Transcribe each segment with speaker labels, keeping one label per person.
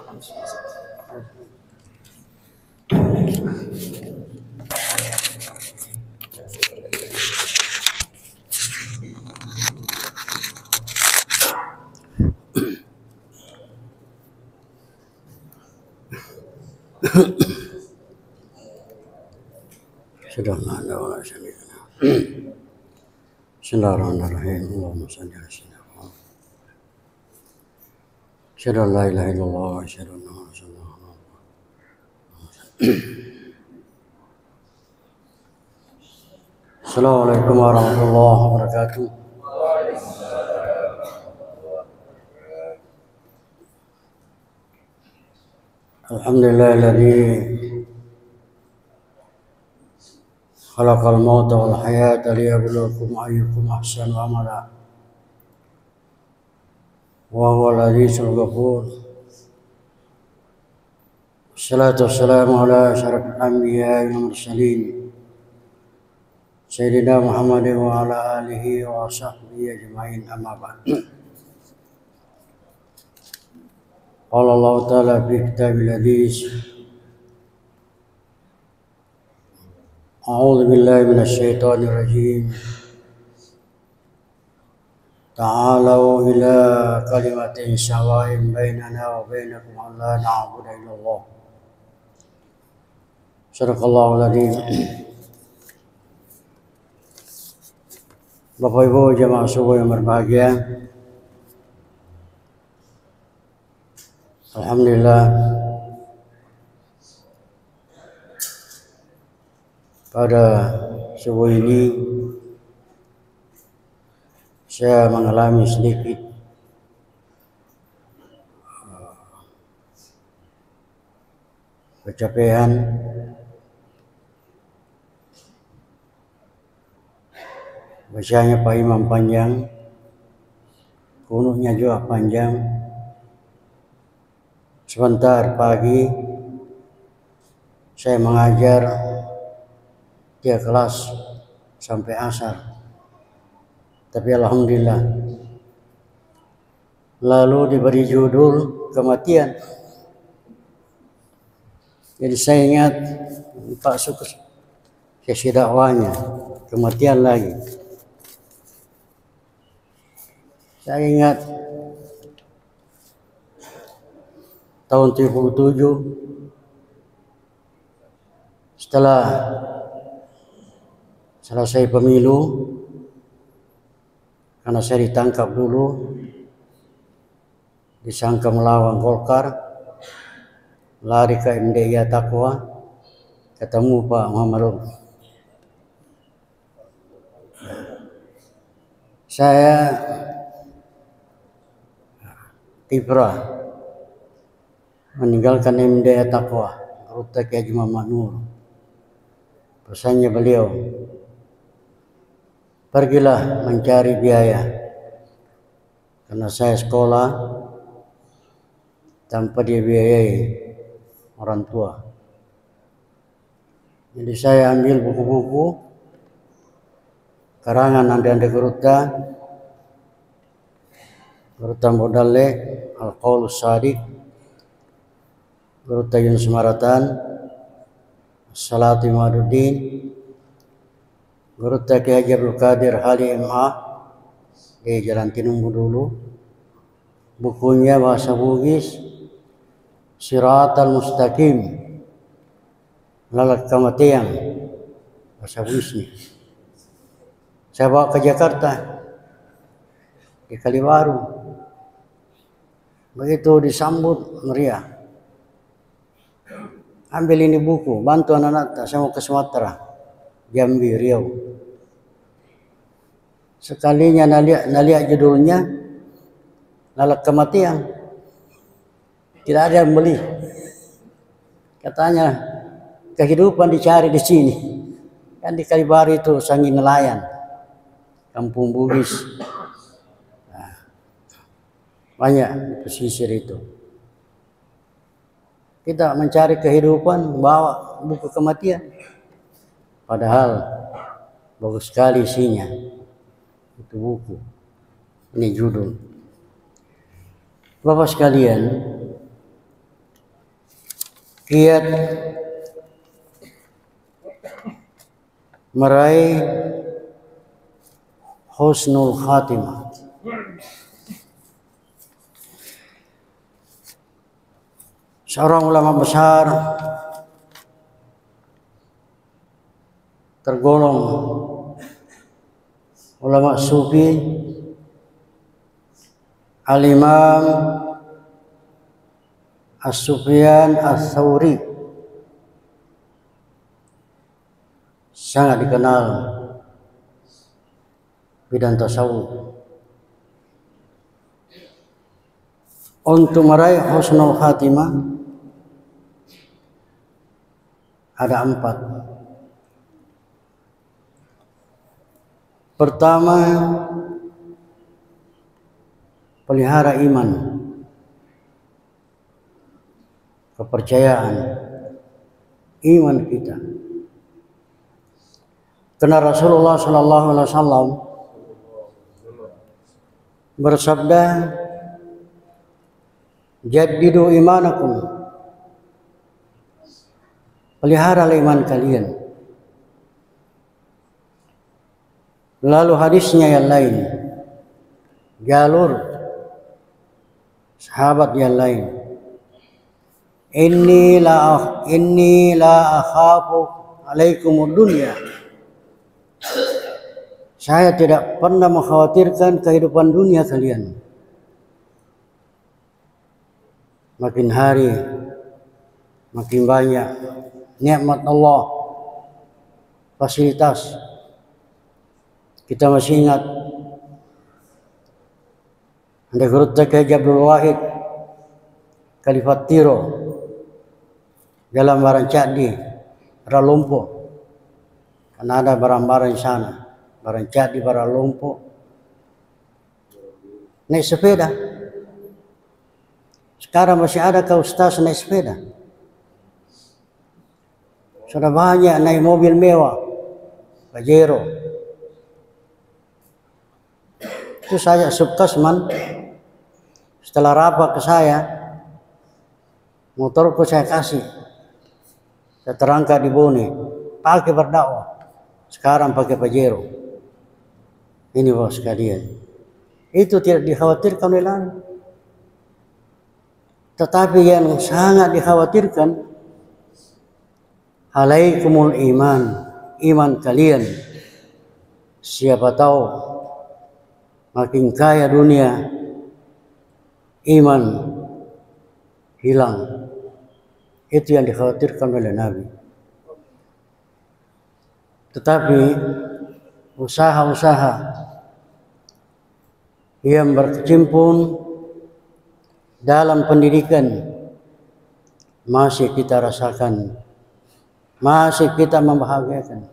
Speaker 1: Bismillahirrahmanirrahim. Allahumma salli ala sayyidina Muhammad. Asyhadu an la ilaha illallah wa asyhadu anna Muhammadan rasulullah. Assalamualaikum warahmatullahi wabarakatuh. Alhamdulillahilladzi khalaqal mauta wal hayata liyabluwakum ayyukum ahsanu amala. Wa huwal azizul ghafur. Wassalatu wassalamu ala asyrafil anbiya'i wal mursalin Sayyidina Muhammadin wa ala alihi wa sahbihi ajma'in, amma ba'd. Qala Allah ta'ala fi kitabil aziz, a'udzu billahi minasy syaithanir rajim. Ta'alau ila kalimatin sawa'in bainana wa bainakum alla na'budu illallah. Sadaqallahul adzim. Bapak Ibu jamaah subuh yang berbahagia, alhamdulillah pada subuh ini saya mengalami sedikit kecapean. Bacanya Pak Imam panjang, kunutnya juga panjang. Sebentar pagi saya mengajar 3 kelas sampai asar. Tapi alhamdulillah, lalu diberi judul kematian. Jadi saya ingat Pak Syukur sesi dakwahnya, kematian lagi. Saya ingat tahun 77 setelah selesai pemilu, karena saya ditangkap dulu, disangka melawan Golkar, lari ke MDI Taqwa, ketemu Pak Muhammad Rum. Saya tibrah meninggalkan MDI Taqwa, Rute Kiai Haji Muhammad Nur. Pesannya beliau, pergilah mencari biaya, karena saya sekolah tanpa dibiayai orang tua. Jadi saya ambil buku-buku karangan Ande Geruta, Geruta Modale, Al-Qaulus Shadiq, Geruta Yunus Maratan, Salati Maduddin, Geruta Kiai Haji Abdul Qadir Hali MA di Jalan Tinumbu dulu. Bukunya bahasa Bugis, Siratal Mustaqim, Lalat Kematian, bahasa Bugisnya. Saya bawa ke Jakarta, di Kalibaru. Begitu disambut meriah. Ambil ini buku, bantu anak-anak, saya mau ke Sumatera, Jambi, Riau. Sekalinya naliak judulnya, Lalat Kematian, tidak ada yang beli. Katanya kehidupan dicari di sini. Kan di Kalibaru itu Sangi Nelayan, kampung Bugis. Nah, banyak di pesisir itu. Kita mencari kehidupan, bawa buku kematian. Padahal bagus sekali isinya. Itu buku. Ini judul. Bapak sekalian, kiat meraih husnul khatimah. Seorang ulama besar tergolong ulama sufi, Al-Imam As-Sufyan Ats-Tsauri, sangat dikenal bidang tasawuf. Untuk meraih husnul khatimah ada 4. Pertama, pelihara iman, kepercayaan, iman kita. Karena Rasulullah Sallallahu Alaihi Wasallam bersabda, "Jaddidu imanakum." Pelihara iman kalian. Lalu hadisnya yang lain, jalur sahabat yang lain, Inni la akhafu alaikumud dunya. Saya tidak pernah mengkhawatirkan kehidupan dunia kalian. Makin hari makin banyak nikmat Allah, fasilitas. Kita masih ingat anda gerutta ke Abdul Wahid Khalifat Tiro dalam barang cadi Ralumpo, karena ada barang-barang di sana, barang cadi Ralumpo, naik sepeda. Sekarang masih ada ke ustaz naik sepeda. Sudah banyak naik mobil mewah, Pajero. Itu saya subkasman, setelah rapat ke saya, motorku saya kasih, saya terangkat di Bone, pakai berdakwah. Sekarang pakai Pajero. Ini bos sekalian, itu tidak dikhawatirkan oleh lain. Tetapi yang sangat dikhawatirkan, alaikumul iman, iman kalian. Siapa tahu makin kaya dunia, iman hilang. Itu yang dikhawatirkan oleh Nabi. Tetapi usaha-usaha yang berkecimpung dalam pendidikan masih kita rasakan, masih kita membahagiakan.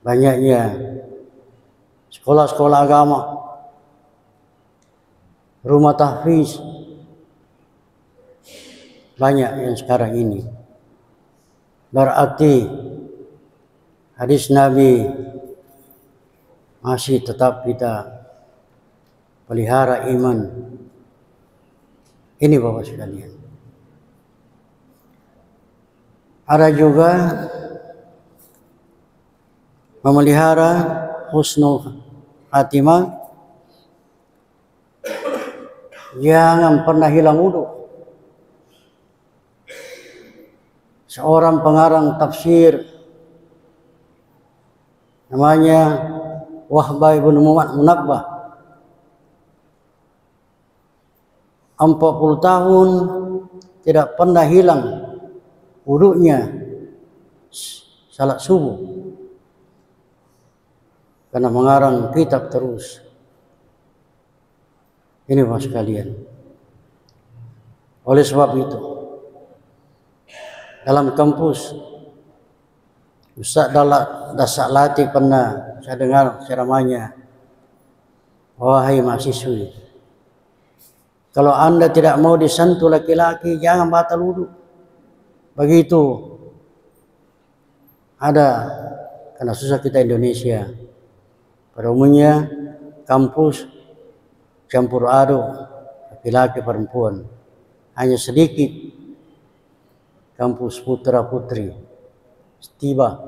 Speaker 1: Banyaknya sekolah-sekolah agama, rumah tahfiz, banyak yang sekarang ini. Berarti hadis Nabi masih tetap kita pelihara iman. Ini Bapak sekalian. Ada juga memelihara husnul khatimah, jangan pernah hilang wudu. Seorang pengarang tafsir namanya Wahbah bin Munabbah, 40 tahun tidak pernah hilang wudunya salat subuh, karena mengarang kitab terus. Ini Bapak sekalian. Oleh sebab itu, dalam kampus Ustaz Dasak Lati pernah saya dengar ceramahnya, wahai mahasiswi, kalau Anda tidak mau disentuh laki-laki, jangan batal wudu. Begitu ada, karena susah kita Indonesia. Pada umumnya kampus campur aduk laki-laki perempuan, hanya sedikit kampus putra putri. Tiba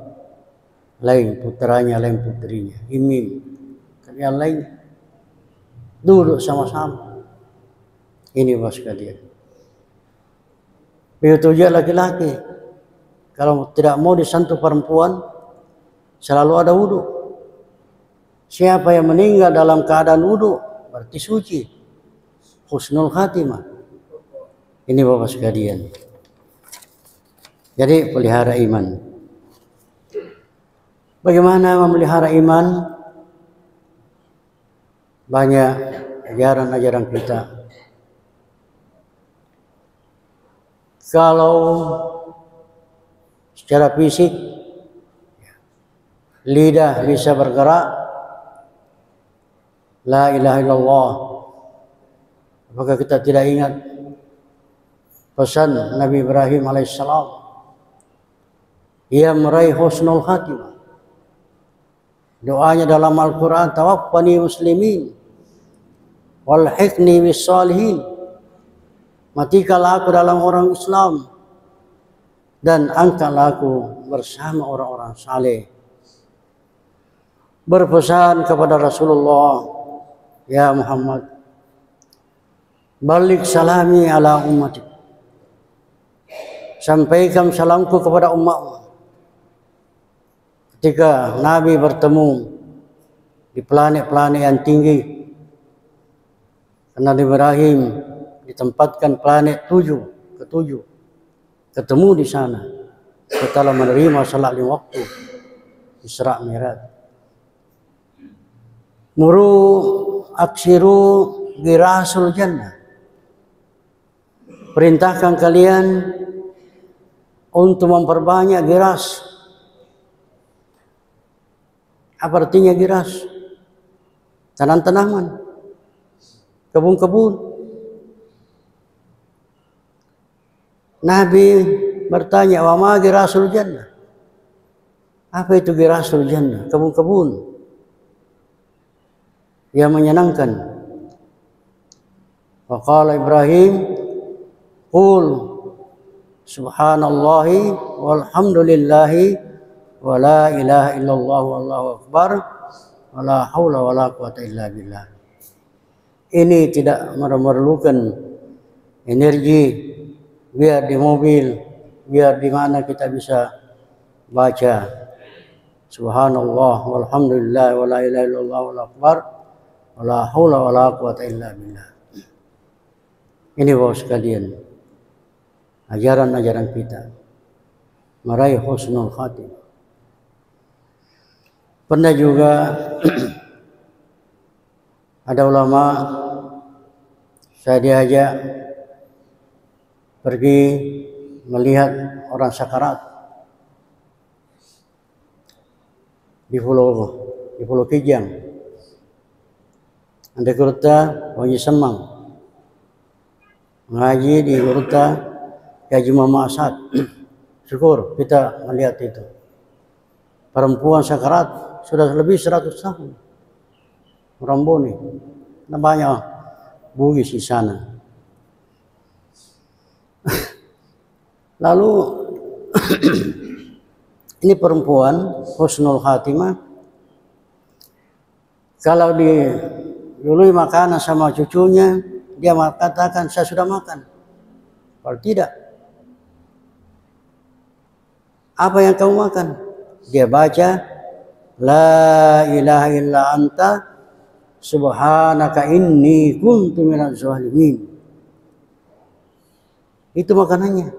Speaker 1: lain putranya, lain putrinya, imim, yang lain duduk sama-sama. Ini bos sekalian. Begitu juga laki-laki, kalau tidak mau disentuh perempuan, selalu ada wudu. Siapa yang meninggal dalam keadaan wudu, berarti suci, husnul khatimah. Ini bapak sekalian. Jadi pelihara iman. Bagaimana memelihara iman? Banyak ajaran-ajaran kita. Kalau secara fisik lidah bisa bergerak, la ilaha illallah. Apakah kita tidak ingat pesan Nabi Ibrahim alaihissalam? Ia meraih husnul khatimah. Doanya dalam Al-Quran, tawaffani muslimin walhiqni bis salihin. Matikanlah aku dalam orang Islam dan angkatlah aku bersama orang-orang saleh. Berpesan kepada Rasulullah, ya Muhammad, balik salami ala ummati. Sampaikan salamku kepada umatmu. Ketika Nabi bertemu di planet-planet yang tinggi, karena Ibrahim ditempatkan planet ketujuh, ketemu di sana setelah menerima salat 5 waktu Isra Mi'raj. Muru aksiru girasul jannah. Perintahkan kalian untuk memperbanyak giras. Apa artinya giras? Tanam-tanaman, kebun-kebun. Nabi bertanya, wa ma girasul jannah? Apa itu girasul jannah? Kebun-kebun yang menyenangkan. Wa qala Ibrahim, qul subhanallahi walhamdulillahi wa la ilaha illallah wallahu akbar wa la haula wa la quwata illa billah. Ini tidak memerlukan energi, biar di mobil, biar di mana kita bisa baca subhanallah walhamdulillah wa la ilaha illallah wallahu akbar wa la haula wa la quwata illa billah. Ini bapak sekalian, ajaran-ajaran kita meraih husnul khatimah. Pernah juga ada ulama, saya diajak pergi melihat orang sakarat di Pulau Kijang. Anda Kuruta, Wangi Semang, ngaji di Kuruta, Haji Mama Asad. Syukur kita melihat itu. Perempuan sakarat sudah lebih 100 tahun. Orang Boni. Banyak Bugis di sana. Lalu ini perempuan husnul khatimah. Kalau didului makanan sama cucunya, dia katakan saya sudah makan. Kalau tidak, apa yang kamu makan? Dia baca la ilaha illa anta subhanaka inni kuntu minaz zalimin. Itu makanannya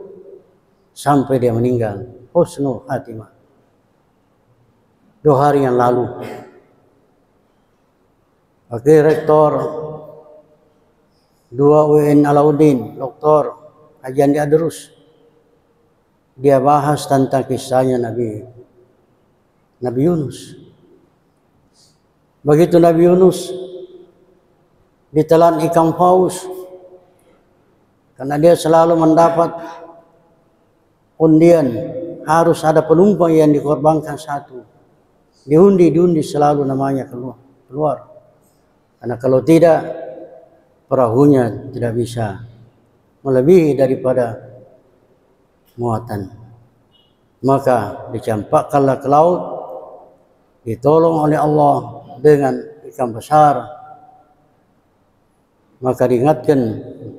Speaker 1: sampai dia meninggal. Husnul khatimah. 2 hari yang lalu, Wakil Rektor 2 UIN Alauddin, Dr. Haji Andi Adrus, dia bahas tentang kisahnya Nabi Yunus. Begitu Nabi Yunus ditelan ikan paus, karena dia selalu mendapat undian, harus ada penumpang yang dikorbankan satu. Diundi selalu namanya keluar. Karena kalau tidak, perahunya tidak bisa melebihi daripada muatan. Maka dicampakkanlah ke laut, ditolong oleh Allah dengan ikan besar. Maka diingatkan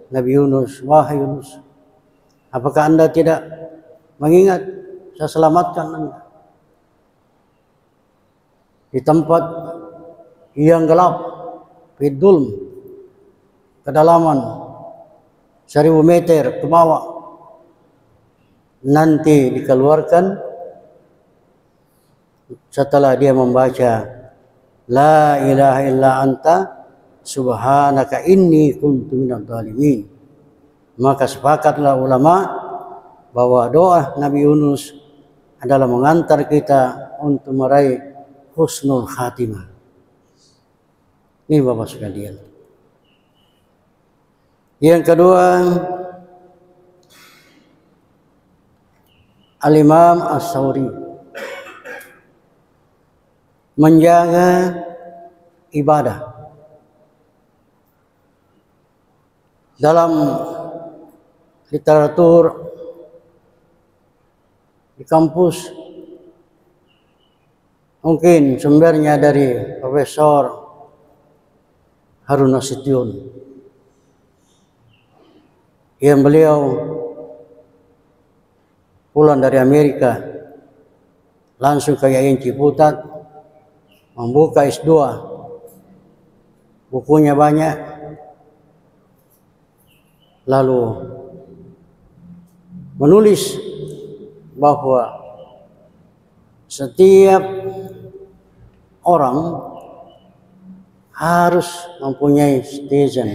Speaker 1: Nabi Yunus, wahai Yunus, apakah anda tidak mengingat saya selamatkan anda di tempat yang gelap, fidulm, kedalaman 1000 meter ke bawah, nanti dikeluarkan setelah dia membaca la ilaha illa anta subhanaka inni kuntu minadh dhalimin. Maka sepakatlah ulama bahwa doa Nabi Yunus adalah mengantar kita untuk meraih husnul khatimah. Ini Bapak sekalian. Yang kedua, Al-Imam As-Sawri menjaga ibadah. Dalam literatur di kampus mungkin sumbernya dari Profesor Harun Nasution yang beliau pulang dari Amerika langsung ke Yayan Ciputat, membuka S2, bukunya banyak, lalu menulis bahwa setiap orang harus mempunyai station,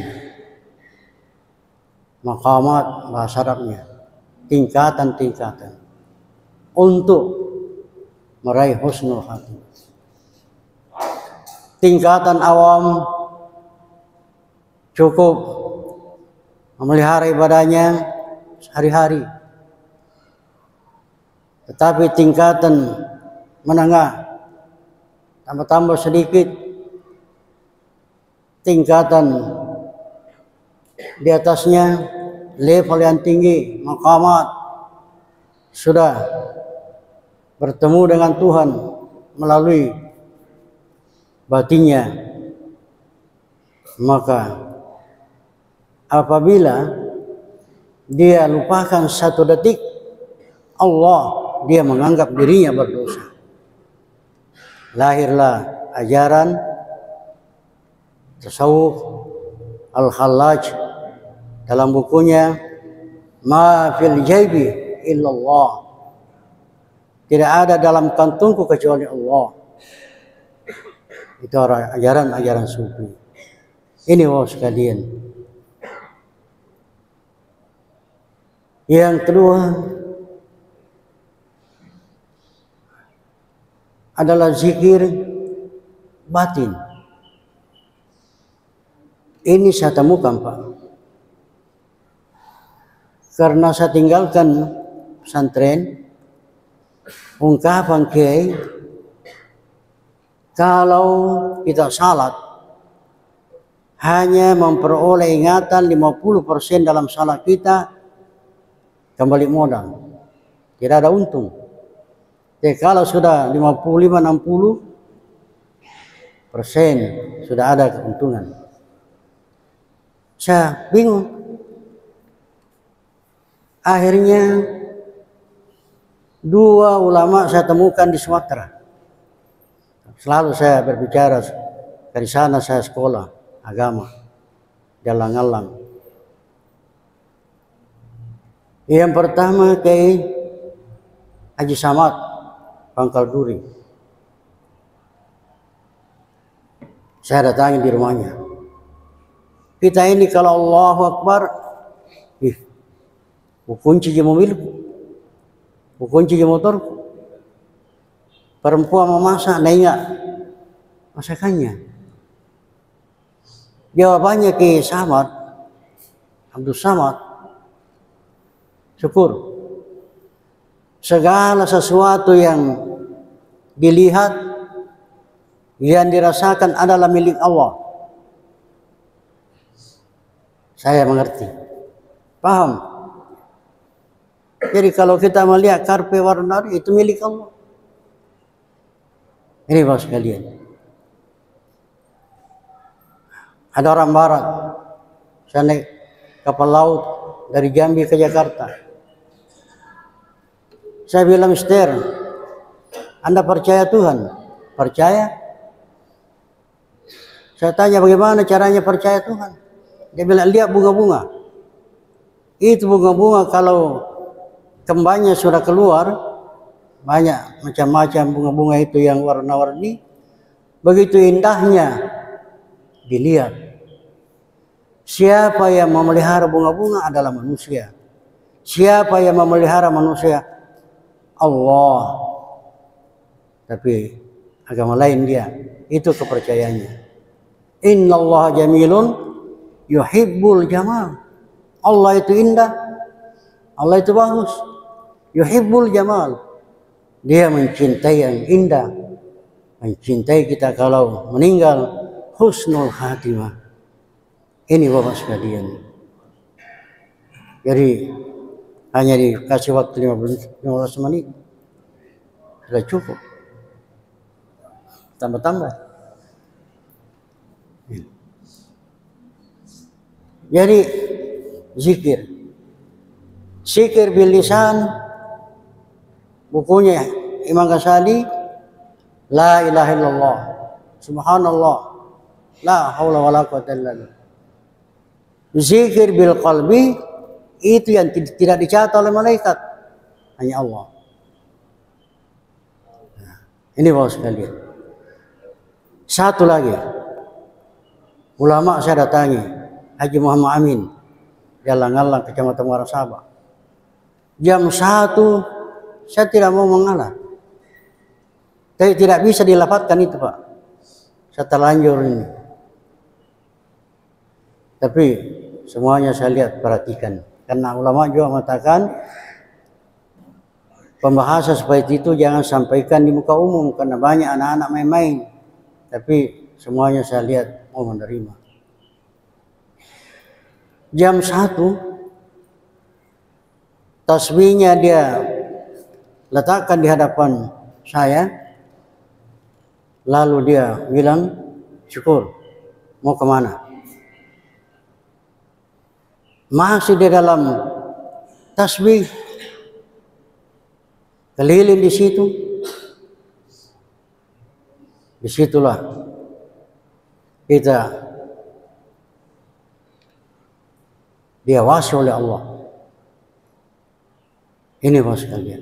Speaker 1: maqamat bahasa Arabnya, tingkatan-tingkatan untuk meraih husnul khatimah. Tingkatan awam cukup memelihara ibadahnya sehari-hari, tetapi tingkatan menengah tambah-tambah sedikit, tingkatan di atasnya level yang tinggi, maqamat, sudah bertemu dengan Tuhan melalui batinnya. Maka apabila dia lupakan 1 detik Allah, dia menganggap dirinya berdosa. Lahirlah ajaran tasawuf Al-Khallaj dalam bukunya Ma fil jaibi illallah, tidak ada dalam kantungku kecuali Allah. Itu ajaran sufi. Ini sekalian. Yang kedua adalah zikir batin. Ini saya temukan, Pak, karena saya tinggalkan pesantren, ungkapan Kiai, kalau kita salat hanya memperoleh ingatan 50% dalam salat kita, kembali modal, tidak ada untung. Jadi kalau sudah 55-60% sudah ada keuntungan. Saya bingung. Akhirnya 2 ulama saya temukan di Sumatera. Selalu saya berbicara, dari sana saya sekolah agama, jalan-jalan. Yang pertama Kiai Haji Samad Pangkal Duri. Saya datangi di rumahnya. Kita ini kalau Allahu Akbar, kunci di mobilku, kunci di motorku. Perempuan memasak, nengak masakannya. Jawabannya ke Samad, Abdul Samad, syukur. Segala sesuatu yang dilihat, yang dirasakan adalah milik Allah. Saya mengerti, paham. Jadi kalau kita melihat karpet warna itu milik Allah. Ini bos sekalian. Ada orang barat, saya naik kapal laut dari Jambi ke Jakarta. Saya bilang, Mister, Anda percaya Tuhan? Percaya? Saya tanya bagaimana caranya percaya Tuhan? Dia bilang, lihat bunga-bunga. Itu bunga-bunga kalau kembangnya sudah keluar, banyak macam-macam bunga-bunga itu yang warna-warni, begitu indahnya dilihat. Siapa yang memelihara bunga-bunga adalah manusia. Siapa yang memelihara manusia? Allah. Tapi agama lain dia, itu kepercayaannya. Innallaha jamilun yuhibbul jamal. Allah itu indah, Allah itu bagus. Yuhibbul jamal. Dia mencintai yang indah, mencintai kita kalau meninggal husnul khatimah. Ini Bapak sekalian. Jadi hanya dikasih waktu 15 menit sudah cukup. Tambah-tambah. Jadi zikir. Zikir bil lisan, bukunya Imam Ghazali, la ilaha illallah, subhanallah, la haula wala quwwata illa billah. Zikir bil qalbi, itu yang tidak dicatat oleh malaikat, hanya Allah. Nah, ini Bapak sekalian. Satu lagi, ulama saya datangi, Haji Muhammad Amin, di Alang-Alang, Kecamatan Muara Sabah. Jam 1 saya tidak mau mengalah. Tapi tidak bisa dilapatkan itu Pak. Saya terlanjur ini. Tapi semuanya saya lihat, perhatikan. Karena ulama juga mengatakan pembahasan seperti itu jangan sampaikan di muka umum. Karena banyak anak-anak main-main. Tapi semuanya saya lihat mau menerima. Jam 1 tasbihnya dia letakkan di hadapan saya. Lalu dia bilang, syukur, mau kemana? Masih di dalam tasbih, keliling di situ. Disitulah kita diawasi oleh Allah. Ini Bapak sekalian.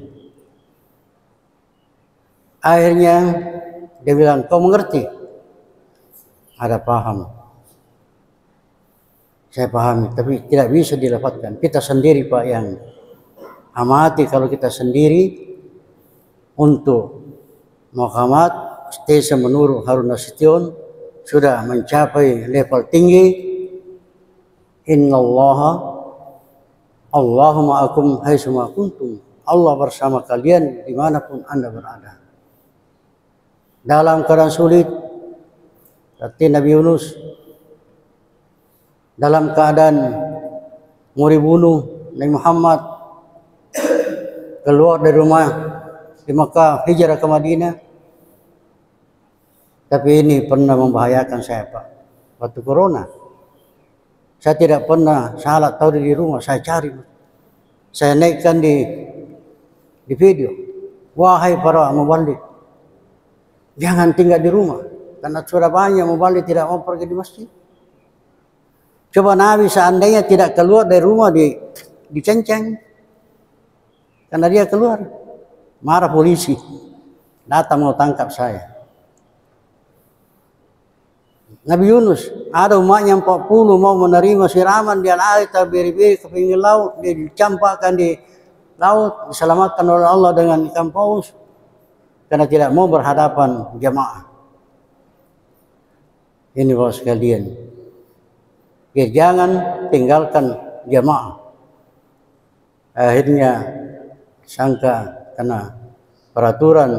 Speaker 1: Akhirnya dia bilang, kau mengerti? Ada paham. Saya pahami, tapi tidak bisa dilapatkan. Kita sendiri Pak yang amati. Kalau kita sendiri untuk Muhammad Stesa menurut Harun Nasution sudah mencapai level tinggi. Innallaha Allahumma akum haitsuma kuntum. Allah bersama kalian dimanapun Anda berada. Dalam keadaan sulit, seperti Nabi Yunus, dalam keadaan mau dibunuh, Nabi Muhammad keluar dari rumah di Makkah, hijrah ke Madinah. Tapi ini pernah membahayakan saya Pak. Waktu corona, saya tidak pernah salat tahu di rumah, saya cari. Saya naikkan di video. Wahai para mubalik, jangan tinggal di rumah. Karena sudah banyak mubalik tidak mau pergi di masjid. Coba Nabi seandainya tidak keluar dari rumah dicenceng. Karena dia keluar, marah polisi. Datang mau tangkap saya. Nabi Yunus, ada umatnya 40 mau menerima siraman di air biri-biri ke pinggir laut, dia dicampakkan di laut, diselamatkan oleh Allah dengan ikan paus karena tidak mau berhadapan jamaah. Ini Bapak sekalian, ya, jangan tinggalkan jamaah. Akhirnya sangka karena peraturan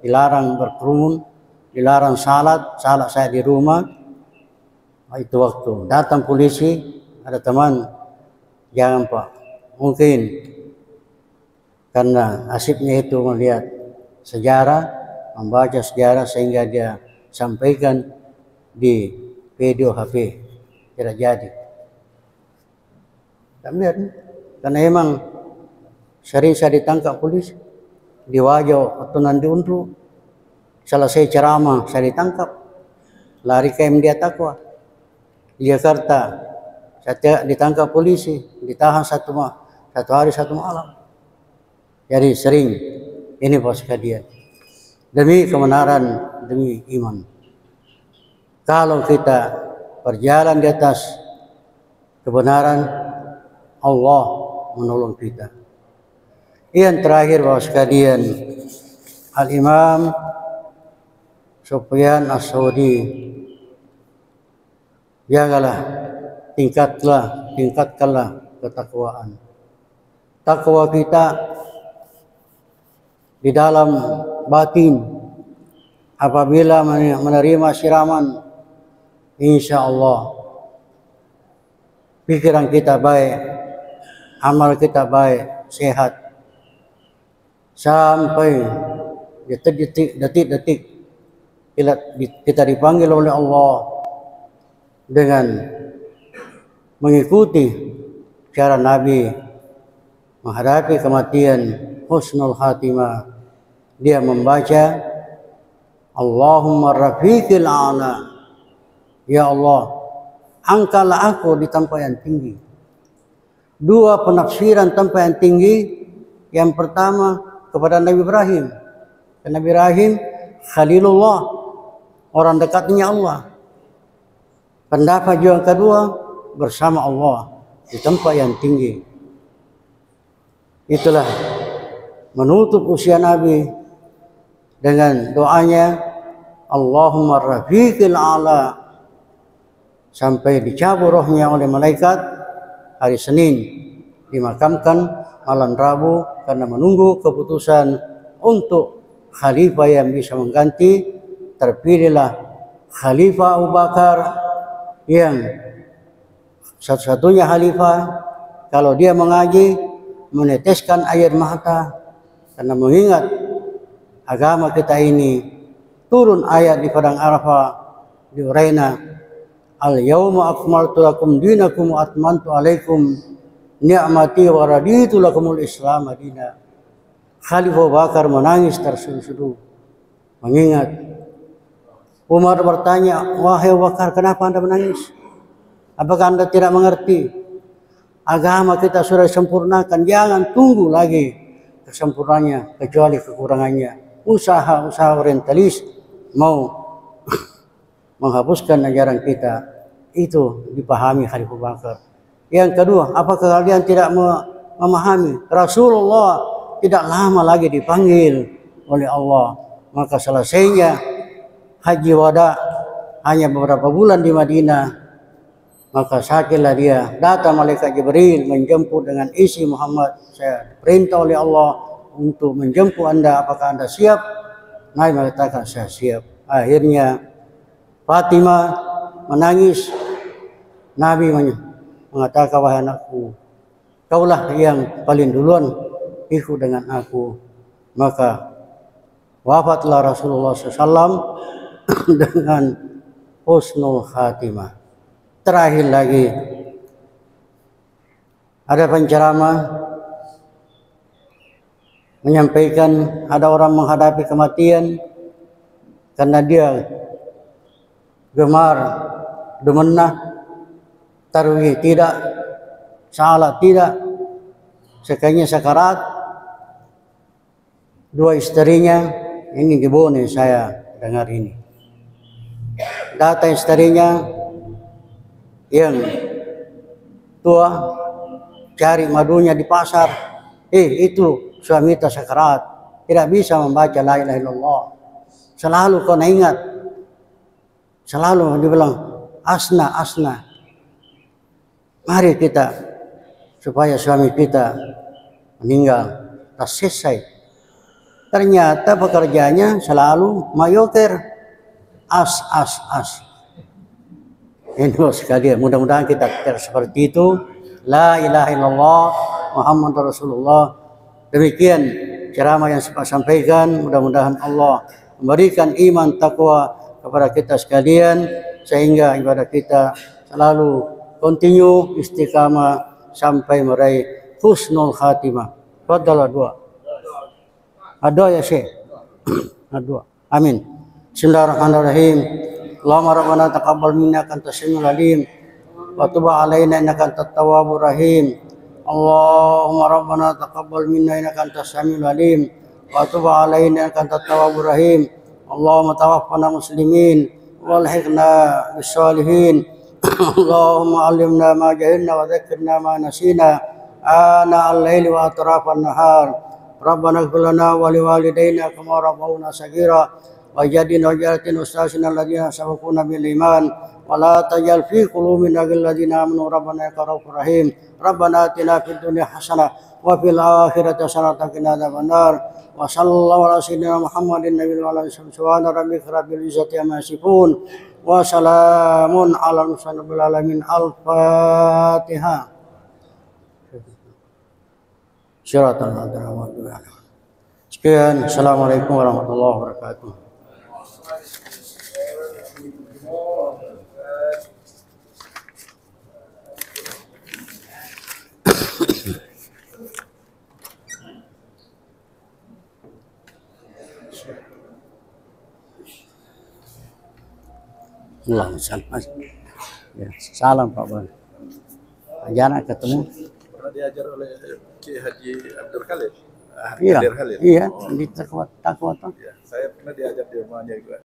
Speaker 1: dilarang berkerumun, dilarang salat saya di rumah. Itu waktu datang polisi, ada teman, jangan Pak, mungkin karena asipnya itu melihat sejarah, membaca sejarah sehingga dia sampaikan di video HP. Tidak jadi. Karena emang sering saya ditangkap polisi di wajah atau nanti untuk selesai ceramah saya ditangkap, lari ke MD Takwa di Jakarta, saya ditangkap polisi, ditahan satu hari satu malam. Jadi sering ini bos sekalian, demi kebenaran, demi iman. Kalau kita berjalan di atas kebenaran, Allah menolong kita. Yang terakhir bahwa sekalian, Al-Imam Sufyan As-Saudi, jagalah, tingkatkanlah ketakwaan. Takwa kita di dalam batin, apabila menerima siraman, insya Allah pikiran kita baik, amal kita baik, sehat, sampai detik-detik kita dipanggil oleh Allah dengan mengikuti cara Nabi menghadapi kematian, husnul khatimah. Dia membaca Allahumma rafiqil a'la, ya Allah, angkatlah aku di tempat yang tinggi. Dua penafsiran tempat yang tinggi. Yang pertama kepada Nabi Ibrahim. Nabi Ibrahim Khalilullah, orang dekatnya Allah. Pendapat yang kedua bersama Allah di tempat yang tinggi. Itulah menutup usia Nabi dengan doanya Allahumma rafiqil a'la, sampai dicabut rohnya oleh malaikat hari Senin, dimakamkan malam Rabu karena menunggu keputusan untuk khalifah yang bisa mengganti. Terpilihlah Khalifah Abu Bakar yang satu-satunya khalifah kalau dia mengaji meneteskan air mata, karena mengingat agama kita ini turun ayat di padang Arafah di Uraina, al-yawma akmaltu lakum dinakum wa atmamtu alaikum ni'mati wa raditu lakumul Islam madina. Khalifah Abu Bakar menangis terseduh-seduh mengingat. Umar bertanya, wahai Abu Bakar, kenapa Anda menangis? Apakah Anda tidak mengerti? Agama kita sudah sempurnakan, jangan tunggu lagi kesempurnanya kecuali kekurangannya. Usaha orientalis mau menghapuskan ajaran kita, itu dipahami Khalifah Abu Bakar. Yang kedua, apakah kalian tidak memahami Rasulullah tidak lama lagi dipanggil oleh Allah, maka selesainya haji wada hanya beberapa bulan di Madinah, maka sakitlah dia. Datang malaikat Jibril menjemput dengan isi, Muhammad, saya perintah oleh Allah untuk menjemput Anda, apakah Anda siap? Nabi mengatakan saya siap. Akhirnya Fatimah menangis. Nabi mengatakan, wahai anakku, kaulah yang paling duluan ikut dengan aku. Maka wafatlah Rasulullah SAW dengan husnul khatimah. Terakhir lagi ada penceramah menyampaikan ada orang menghadapi kematian karena dia gemar demenah tarwih, tidak salat, tidak sekalinya sakarat. Dua istrinya, ini gimana saya dengar ini, data istrinya yang tua cari madunya di pasar, itu suami kita sakarat, tidak bisa membaca la ilaha illallah. Selalu kau ingat, selalu dibilang asna. Mari kita supaya suami kita meninggal tak selesai. Ternyata pekerjaannya selalu mayoker as. Ini sekalian, mudah-mudahan kita seperti itu. La ilaha illallah Muhammad Rasulullah. Demikian ceramah yang saya sampaikan. Mudah-mudahan Allah memberikan iman takwa kepada kita sekalian sehingga ibadah kita selalu continue istiqamah sampai meraih husnul khatimah. Fadhal doa. Doa ya Syekh. Doa. Amin. Bismillahirrahmanirrahim. Allahumma rabbana taqabbal minna anta samiul alim wa tub alaina innaka antat tawwabur rahim. Allahumma rabbana taqabbal minna innaka antas samiul alim wa tub alaina innaka antat tawwabur rahim. Allahumma tawaffana muslimin walhiqna bis salihin. Allahumma 'allimna ma jahilna wa dzakkirna ma nasina ana al-laili wa atrafan nahar. Rabbana ighfir lana wa liwalidayna kama rabbawna saghira wajadina wajatin ustasina alladziina sabaquna bil iman wa la tajal fi qulubina ghilladzina amanu rabbana innaka ra'ufur rahim. Rabbana atina fid dunya hasanah wa fil akhirati hasanah wa qina adzabannar. Wa sallallahu ala sayyidina Muhammadin nabiyil wa ala alihi subhana rabbika rabbil izzati amma yasifun wa salamun ala mursalin alamin. Al-Fatihah. Syaratul Fatihah. Sekian, assalamualaikum warahmatullahi wabarakatuh. Ya, salam Pak Bang. Ajana ketemu.
Speaker 2: Pernah diajar oleh Ki Haji Abdul Khalid.
Speaker 1: Iya,
Speaker 2: Abdul Khalid.
Speaker 1: iya di takwa.
Speaker 2: Ya, saya pernah diajar di rumahnya juga.